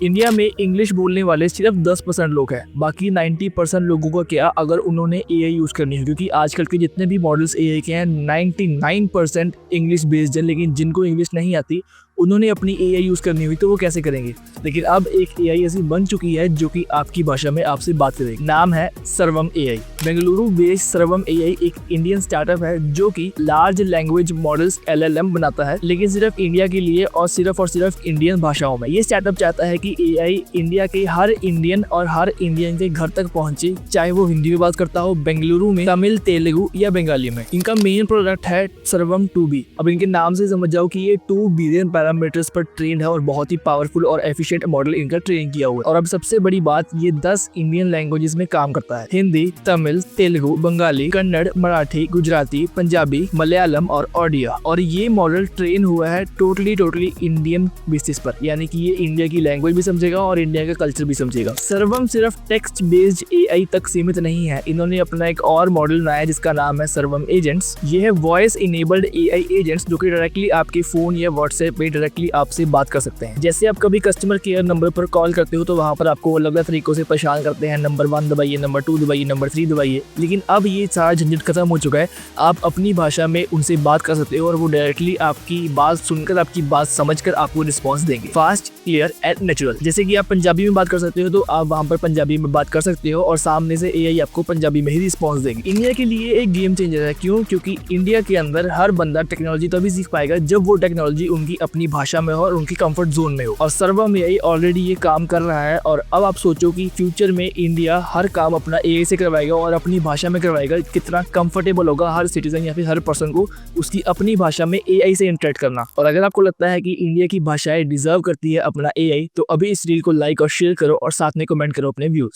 India में English बोलने वाले सिर्फ 10% लोग हैं, बाकी 90% लोगों का क्या अगर उन्होंने एआई यूज करनी है, क्योंकि आजकल के जितने भी मॉडल्स एआई के हैं 99% इंग्लिश बेस्ड है। लेकिन जिनको इंग्लिश नहीं आती उन्होंने अपनी एआई यूज करनी हुई तो वो कैसे करेंगे। लेकिन अब एक एआई ऐसी बन चुकी है जो कि आपकी भाषा में आपसे बात करेगी। नाम है सर्वम एआई। बेंगलुरु बेस्ड सर्वम एआई एक इंडियन स्टार्टअप है जो कि लार्ज लैंग्वेज मॉडल्स LLM बनाता है, लेकिन सिर्फ इंडिया के लिए और सिर्फ इंडियन भाषाओं में। ये स्टार्टअप चाहता है कि एआई इंडिया के हर इंडियन और हर इंडियन के घर तक पहुंचे, चाहे वो हिंदी में बात करता हो, बेंगलुरु में, तमिल, तेलुगु या बंगाली में। इनका मेन प्रोडक्ट है सर्वम 2B। अब इनके नाम से समझ जाओ कि ये 2 बिलियन पैरामीटर्स पर ट्रेन है और बहुत ही पावरफुल और एफिशिएंट मॉडल इनका ट्रेन किया हुआ है। और अब सबसे बड़ी बात, ये 10 इंडियन लैंग्वेजेस में काम करता है। हिंदी, तमिल, तेलुगु, बंगाली, कन्नड़, मराठी, गुजराती, पंजाबी, मलयालम और ओडिया। और ये मॉडल ट्रेन हुआ है टोटली इंडियन बेसिस पर, यानी कि ये इंडिया की लैंग्वेज भी समझेगा और इंडिया का कल्चर भी समझेगा। सर्वम सिर्फ टेक्स्ट बेस्ड एआई तक सीमित नहीं है। इन्होंने अपना एक और मॉडल बनाया जिसका नाम है सर्वम एजेंट्स। ये है वॉइस इनेबल्ड एआई एजेंट्स जो कि डायरेक्टली आपके फोन या व्हाट्सएप पे डायरेक्टली आपसे बात कर सकते हैं। जैसे आप कभी कस्टमर केयर नंबर पर कॉल करते हो तो वहां पर आपको अलग अलग तरीकों से परेशान करते हैं, नंबर 1 दबाइए, नंबर 2 दबाइए, नंबर 3 दबाइए। लेकिन अब ये सारा झंझट खत्म हो चुका है। आप अपनी भाषा में उनसे बात कर सकते हो और वो डायरेक्टली आपकी बात सुनकर, आपकी बात समझकर आपको रिस्पॉन्स देंगे, फास्ट, क्लियर एंड नेचुरल। जैसे कि आप पंजाबी में बात कर सकते हो तो आप वहां पर पंजाबी में बात कर सकते हो और सामने से एआई आपको पंजाबी में ही रिस्पॉन्स देंगे। इंडिया के लिए एक गेम चेंजर है। क्यों? क्योंकि इंडिया के अंदर हर बंदा टेक्नोलॉजी तभी सीख पाएगा जब वो टेक्नोलॉजी उनकी अपनी भाषा में हो और उनकी कंफर्ट जोन में हो। और सर्वम एआई ऑलरेडी ये काम कर रहा है। और अब आप सोचो कि फ्यूचर में इंडिया हर काम अपना एआई से करवाएगा और अपनी भाषा में करवाएगा। कितना कंफर्टेबल होगा हर सिटीजन या फिर हर पर्सन को उसकी अपनी भाषा में एआई से इंटरेक्ट करना। और अगर आपको लगता है कि इंडिया की भाषाएं डिजर्व करती है अपना एआई, तो अभी इस रील को लाइक और शेयर करो और साथ में कमेंट करो अपने व्यूज।